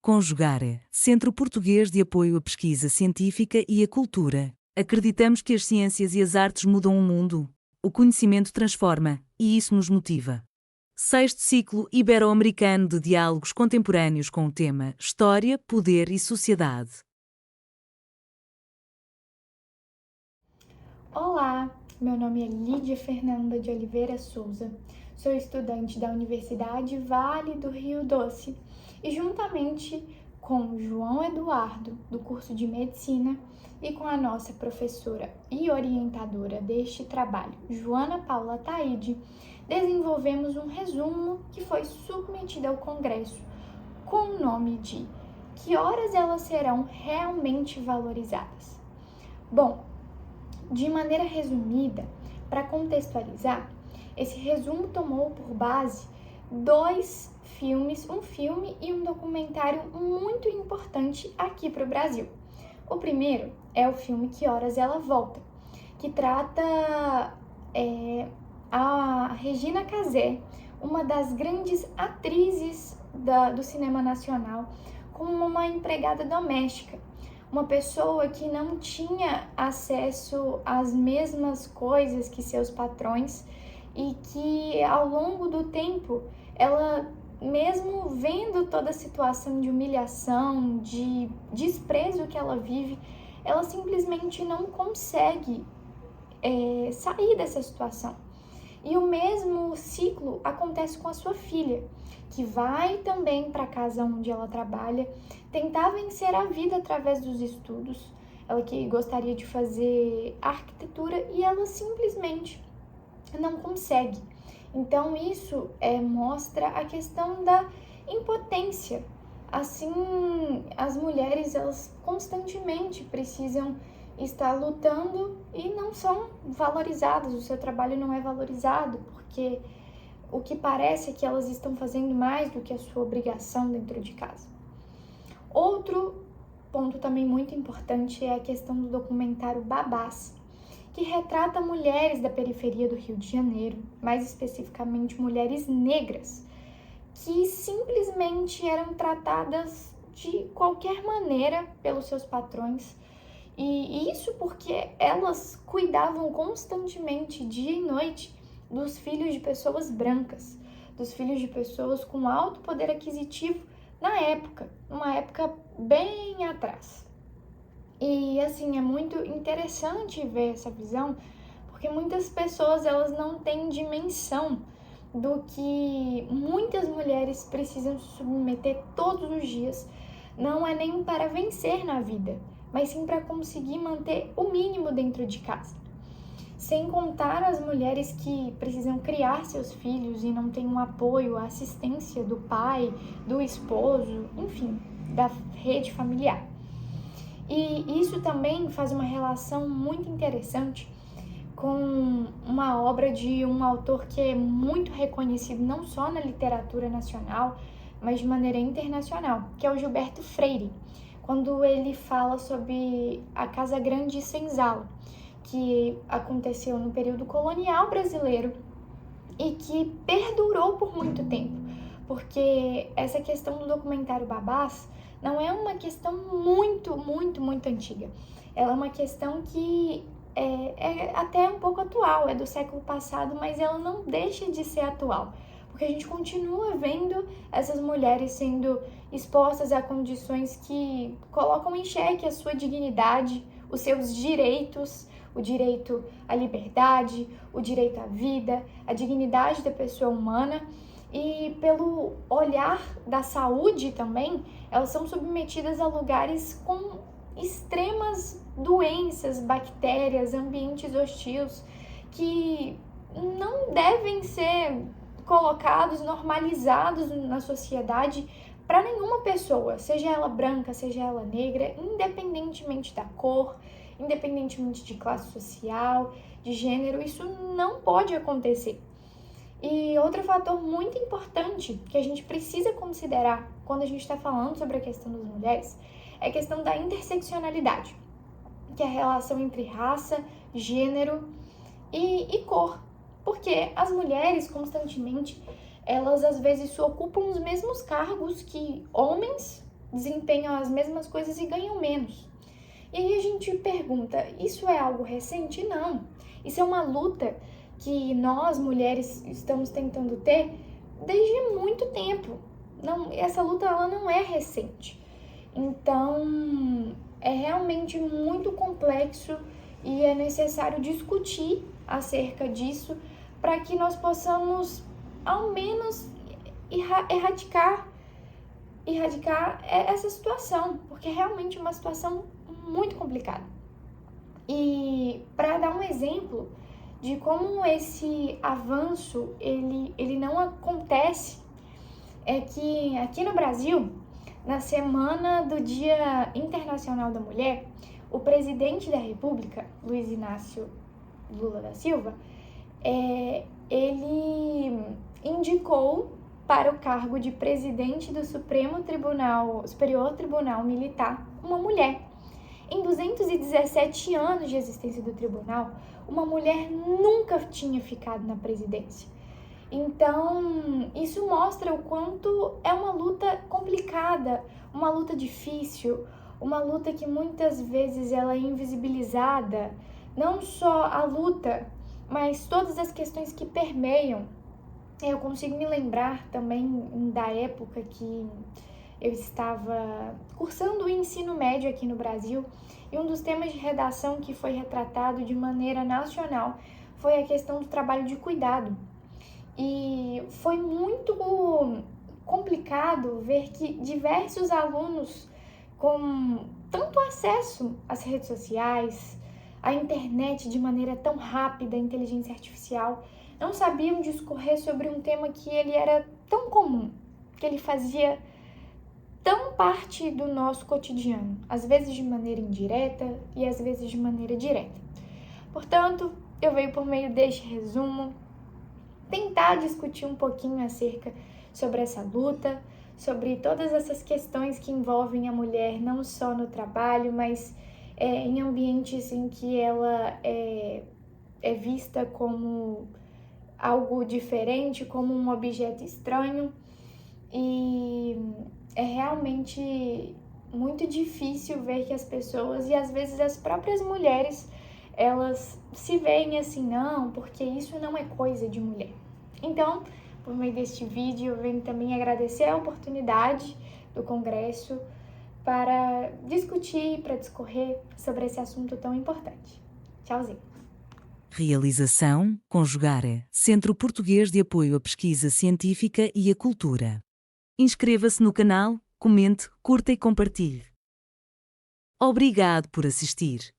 Conjugare, Centro Português de Apoio à Pesquisa Científica e à Cultura. Acreditamos que as ciências e as artes mudam o mundo. O conhecimento transforma, e isso nos motiva. Sexto ciclo ibero-americano de diálogos contemporâneos com o tema História, Poder e Sociedade. Olá, meu nome é Lídia Fernanda de Oliveira Souza, sou estudante da Universidade Vale do Rio Doce e juntamente com João Eduardo, do curso de Medicina, e com a nossa professora e orientadora deste trabalho, Joana Paula Taide, desenvolvemos um resumo que foi submetido ao Congresso com o nome de Que horas elas serão realmente valorizadas? Bom, de maneira resumida, para contextualizar, esse resumo tomou por base dois filmes, um filme e um documentário muito importante aqui para o Brasil. O primeiro é o filme Que Horas Ela Volta, que trata a Regina Casé, uma das grandes atrizes do cinema nacional, como uma empregada doméstica. Uma pessoa que não tinha acesso às mesmas coisas que seus patrões e que ao longo do tempo, ela, mesmo vendo toda a situação de humilhação, de desprezo que ela vive, ela simplesmente não consegue sair dessa situação. E o mesmo ciclo acontece com a sua filha, que vai também para a casa onde ela trabalha, tentar vencer a vida através dos estudos. Ela que gostaria de fazer arquitetura e ela simplesmente não consegue. Então isso mostra a questão da impotência. Assim, as mulheres, elas constantemente precisam está lutando e não são valorizadas, o seu trabalho não é valorizado, porque o que parece é que elas estão fazendo mais do que a sua obrigação dentro de casa. Outro ponto também muito importante é a questão do documentário Babás, que retrata mulheres da periferia do Rio de Janeiro, mais especificamente mulheres negras, que simplesmente eram tratadas de qualquer maneira pelos seus patrões. E isso porque elas cuidavam constantemente, dia e noite, dos filhos de pessoas brancas, dos filhos de pessoas com alto poder aquisitivo na época, numa época bem atrás. E assim, é muito interessante ver essa visão, porque muitas pessoas elas não têm dimensão do que muitas mulheres precisam se submeter todos os dias. Não é nem para vencer na vida, mas sim para conseguir manter o mínimo dentro de casa. Sem contar as mulheres que precisam criar seus filhos e não têm um apoio, a assistência do pai, do esposo, enfim, da rede familiar. E isso também faz uma relação muito interessante com uma obra de um autor que é muito reconhecido não só na literatura nacional, mas de maneira internacional, que é o Gilberto Freire, quando ele fala sobre a Casa Grande de Senzala, que aconteceu no período colonial brasileiro e que perdurou por muito tempo, porque essa questão do documentário Babás não é uma questão muito antiga. Ela é uma questão que é até um pouco atual, é do século passado, mas ela não deixa de ser atual, porque a gente continua vendo essas mulheres sendo expostas a condições que colocam em xeque a sua dignidade, os seus direitos, o direito à liberdade, o direito à vida, a dignidade da pessoa humana. E pelo olhar da saúde também, elas são submetidas a lugares com extremas doenças, bactérias, ambientes hostis, que não devem ser colocados, normalizados na sociedade para nenhuma pessoa, seja ela branca, seja ela negra, independentemente da cor, independentemente de classe social, de gênero, isso não pode acontecer. E outro fator muito importante que a gente precisa considerar quando a gente está falando sobre a questão das mulheres é a questão da interseccionalidade, que é a relação entre raça, gênero e cor. Porque as mulheres constantemente, elas às vezes ocupam os mesmos cargos que homens desempenham as mesmas coisas e ganham menos. E aí a gente pergunta, isso é algo recente? Não. Isso é uma luta que nós, mulheres, estamos tentando ter desde muito tempo. Não, essa luta ela não é recente. Então, é realmente muito complexo e é necessário discutir acerca disso para que nós possamos, ao menos, erradicar essa situação, porque é realmente uma situação muito complicada. E para dar um exemplo de como esse avanço ele não acontece, é que aqui no Brasil, na semana do Dia Internacional da Mulher, o presidente da República, Luiz Inácio Lula da Silva, ele indicou para o cargo de presidente do Superior Tribunal Militar uma mulher. Em 217 anos de existência do tribunal, uma mulher nunca tinha ficado na presidência. Então, isso mostra o quanto é uma luta complicada, uma luta difícil, uma luta que muitas vezes ela é invisibilizada, não só a luta, mas todas as questões que permeiam. Eu consigo me lembrar também da época que eu estava cursando o ensino médio aqui no Brasil e um dos temas de redação que foi retratado de maneira nacional foi a questão do trabalho de cuidado. E foi muito complicado ver que diversos alunos com tanto acesso às redes sociais, à internet de maneira tão rápida, a inteligência artificial, não sabiam discorrer sobre um tema que ele era tão comum, que ele fazia tão parte do nosso cotidiano, às vezes de maneira indireta e às vezes de maneira direta. Portanto, eu venho por meio deste resumo tentar discutir um pouquinho acerca sobre essa luta, sobre todas essas questões que envolvem a mulher, não só no trabalho, mas em ambientes em que ela é vista como algo diferente, como um objeto estranho. E é realmente muito difícil ver que as pessoas, e às vezes as próprias mulheres, elas se veem assim, não, porque isso não é coisa de mulher. Então, por meio deste vídeo, eu venho também agradecer a oportunidade do Congresso para discutir, para discorrer sobre esse assunto tão importante. Tchauzinho. Realização, Conjugare, Centro Português de Apoio à Pesquisa Científica e à Cultura. Inscreva-se no canal, comente, curta e compartilhe. Obrigado por assistir.